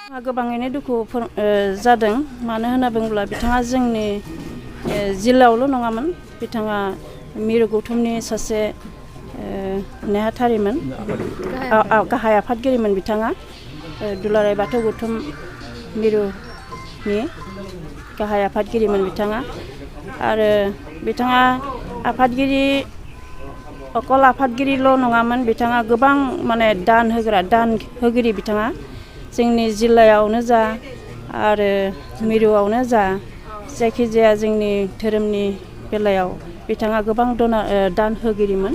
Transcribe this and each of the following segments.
गोबाङैनो दुखु जादों मानो होनना बुङोब्ला बिथाङा जोंनि जिल्लायावल' नङामोन बिथाङा मिरु गौथुमनि सासे नेहाथारिमोन गाहाय आफादगिरिमोन बिथाङा दुलाराय बाथौ गौथुम मिरुनि गाहाय आफादगिरिमोन बिथाङा आरो बिथाङा आफादगिरि अकल आफादगिरिल' नङामोन बिथाङा गोबां माने दान होगिरि बिथाङा जोंनि जिल्लायावनो जा आरो मिरुआवनो जा जायखिजाया जोंनि धोरोमनि बेलायाव बिथाङा गोबां दान होगिरिमोन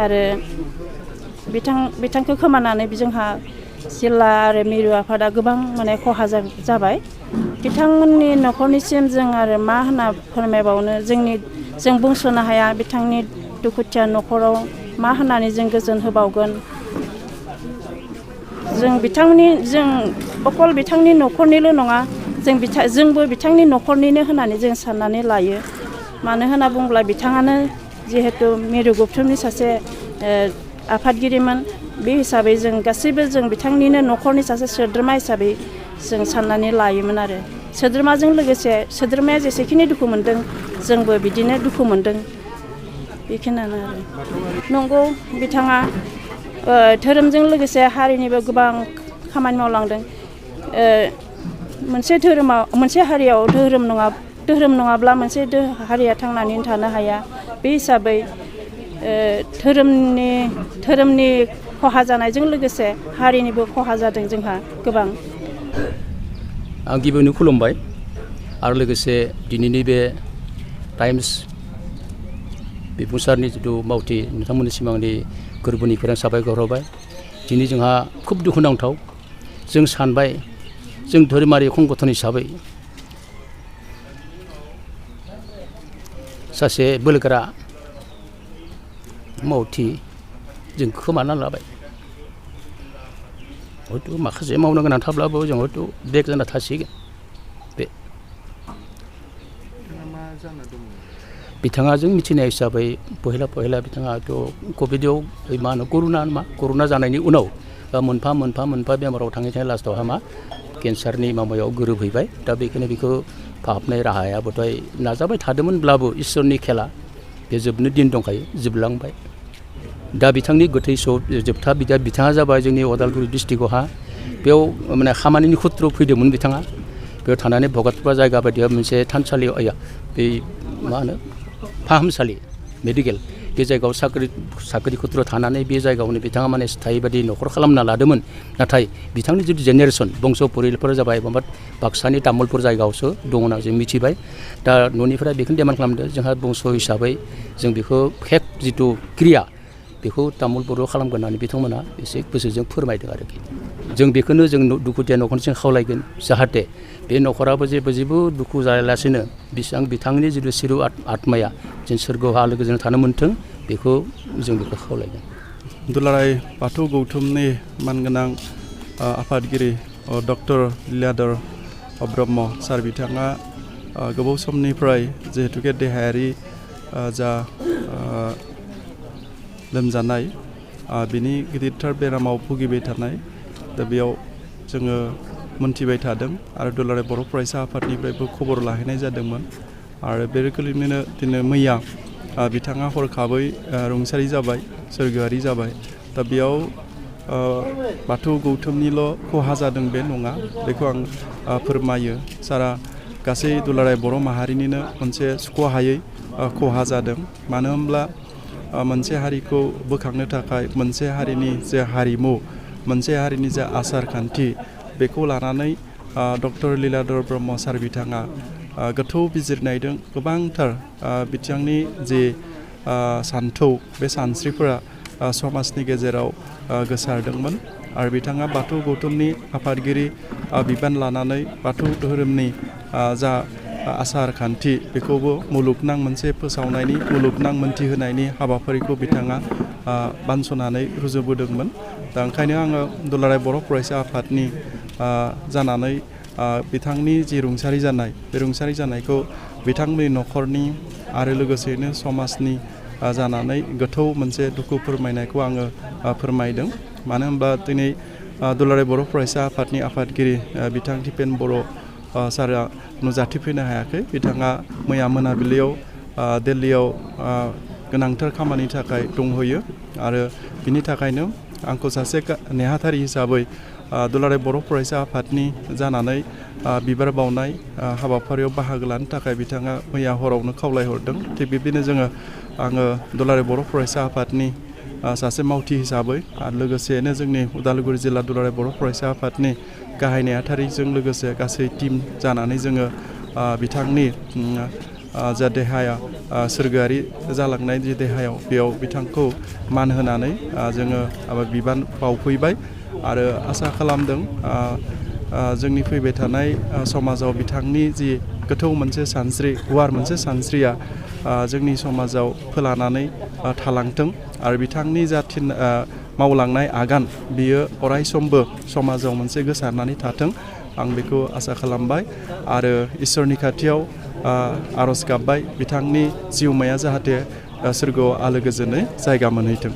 आरो बिथांखौ खोमानानै जोंहा जिल्ला आरो मिरु आफादा गोबां माने खहा जाबाय बिथांमोननि न'खरनिसिम जों आरो मा होनना फोरमायबावनो जों बुंस'नो हाया बिथांनि दुखुथिया न'खराव मा होननानै जों गोजोन होबावगोन जों अकल बिथांनि न'खरनिल' नङा जोंबो बिथांनि न'खरनिनो होननानै जों साननानै लायो मानो होनना बुङोब्ला बिथाङानो जिहेतु मिरु गौथुमनि सासे आफादगिरिमोन बे हिसाबै जों गासैबो जों बिथांनिनो न'खरनि सासे सोद्रोमा हिसाबै जों साननानै लायोमोन आरो सोद्रोमाजों लोगोसे सोद्रोमाया जेसेखिनि दुखु मोनदों जोंबो बिदिनो दुखु मोनदों बेखिनियानो आरो नंगौ बिथाङा धोरोमजों लोगोसे हारिनिबो गोबां खामानि मावलांदों मोनसे हारियाव धोरोम नङाब्ला मोनसे हारिया थांनानै थानो हाया बे हिसाबै धोरोमनि खहा जानायजों लोगोसे हारिनिबो खहा जादों जोंहा गोबां आं गिबियावनो खुलुमबाय आरो लोगोसे दिनैनि बे टाइम्स बिबुंसारनि जिथु मावथि नोंथांमोननि सिमांनि गोरबोनिफ्राय आं साबायखर होबाय दिनै जोंहा खुब दुखुनांथाव जों सानबाय जों धोरोमारि संगठन हिसाबै सासे बोलोगोरा मावथि जों खोमाना लाबाय हयथ' माखासे मावनो गोनां थाब्लाबो जों हयथ' बेक जाना थासिगोन बे बिथाङा जों मिथिनाय हिसाबै पहिला बिथाङाथ' कभिडआव मा होनो कर'ना जानायनि उनाव मोनफा बेमाराव थाङै लास्टआवहा मा केन्सारनि माबायाव गोरोबहैबाय दा बेखायनो बेखौ फाहामनाय राहायाबोथाय नाजाबाय थादोंमोनब्लाबो इसोरनि खेला बे जोबनो दिन दंखायो जोबलांबाय दा बिथांनि गोथै जोबथा बिथाङा जाबाय जोंनि उदालगुरि डिस्ट्रिक्टआवहा बेयाव माने खामानिनि खुथ्रआव फैदोंमोन बिथाङा बेयाव थानानै भकटप जायगा बायदियाव मोनसे थानसालियाव बे मा होनो फाहामसालि मेडिकेल बे जायगायाव साख्रि खुथ्रआव थानानै बे जायगायावनो बिथाङा माने स्थायि बायदि न'खर खालामना लादोंमोन नाथाय बिथांनि जिथु जेनेरेसन बंस' परियालफोरा जाबाय माबा बाक्सानि तामुलपुर जायगायावसो दङ होनना जों मिथिबाय दा न'निफ्राय बेखौनो डिमान्ड खालामदों जोंहा बंस' हिसाबै जों बेखौ फेक जिथु क्रिया बेखौ तामुलपुराव खालामगोन होननानै बिथांमोना एसे गोसोजों फोरमायदों आरोखि जों बेखौनो जों दुखुथिया न'खरनिसिम खावलायगोन जाहाथे बे न'खराबो जेबो दुखु जायालासेनो बिथांनि जिथु सिरु आत्माया जों सोरगोआव आलो गोजोन थानो मोन्थों बेखौ खावलायगोन दुलाराय बाथौ गौथुमनि मानगोनां आफादगिरि डक्टर लीलाधर ब्रह्म सार बिथाङा गोबाव समनिफ्राय जिहेतुके देहायारि जा लोमजानाय बिनि गिदिरथार बेरामाव भुगिबाय थानाय दा बेयाव जोङो मोनथिबाय थादों आरो दुलाराय बर' फरायसा आफादनिफ्रायबो खबर लाहैनाय जादोंमोन आरो बे रोखोमैनो दिनै मैया बिथाङा हरखाबै रुंसारि जाबाय सोरगोआरि जाबाय दा बेयाव बाथौ गौथुमनिल' खहा जादों बे नङा बेखौ आं फोरमायो सारा गासै दुलाराय बर' माहारिनिनो मोनसे सुख'हायै खहा जादों मानो होनब्ला मोनसे हारिखौ बोखांनो थाखाय मोनसे हारिनि जे हारिमु मोनसे हारिनि जे आसार खान्थि बेखौ लानानै डक्टर लीलाधर ब्रह्म सार बिथाङा गोथौ बिजिरनायदों गोबांथार बिथांनि जे सान्थौ बे सानस्रिफोरा समाजनि गेजेराव गोसारदोंमोन आरो बिथाङा बाथौ गौथुमनि आफादगिरि बिबान लानानै बाथौ धोरोमनि जा आसार खान्थि बेखौबो मुलुगनां मोनसे फोसावनायनि मुलुगनां मोनथिहोनायनि हाबाफारिखौ बिथाङा बानस'नानै रुजुबोदोंमोन दा ओंखायनो आङो दुलाराय बर' फरायसा आफादनि जानानै बिथांनि जि रुंसारि जानाय बे रुंसारि जानायखौ बिथांनि न'खरनि आरो लोगोसेनो समाजनि जानानै गोथौ मोनसे दुखु फोरमायनायखौ आङो फोरमायदों मानो होनबा दिनै दुलाराय बर' फरायसा आफादनि आफादगिरि बिथां दिपेन बर' सारा नुजाथिफैनो हायाखै। बिथाङा मैया मोनाबिलियाव दिल्लीयाव गोनांथार खामानिनि थाखाय दंहैयो आरो बिनि थाखायनो आंखौ सासे नेहाथारि हिसाबै दुलाराय बर' फरायसा आफादनि जानानै बिबार बावनाय हाबाफारियाव बाहागो लानो थाखाय बिथाङा मैया हरावनो खावलायहरदों। थिग बिब्दिनो आङो दुलाराय बर' फरायसा आफादनि सासे मावथि हिसाबै आरो लोगोसेनो जोंनि उदालगुरि जिल्ला दुलाराय बर' फरायसा आफादनि गाहाय नेहाथारिजों लोगोसे गासै टिम जानानै जोङो बिथांनि जा देहाया सोरगोआरि जालांनाय जि देहायाव बेयाव बिथांखौ मान होनानै जोङो बिबान बावफैबाय आरो आसा खालामदों जोंनि फैबाय थानाय समाजाव बिथांनि जि गोथौ मोनसे सानस्रि गुवार मोनसे सानस्रिया जोंनि समाजाव फोलानानै थालांथों आरो बिथांनि जा मावलांनाय आगान बियो अरायसमबो समाजाव मोनसे गोसारनानै थाथों आं बेखौ आसा खालामबाय आरो इसोरनि खाथियाव आर'ज गाबबाय बिथांनि जिउमाया जाहाथे सोरगोआव आलो गोजोनै जायगा मोनहैथों।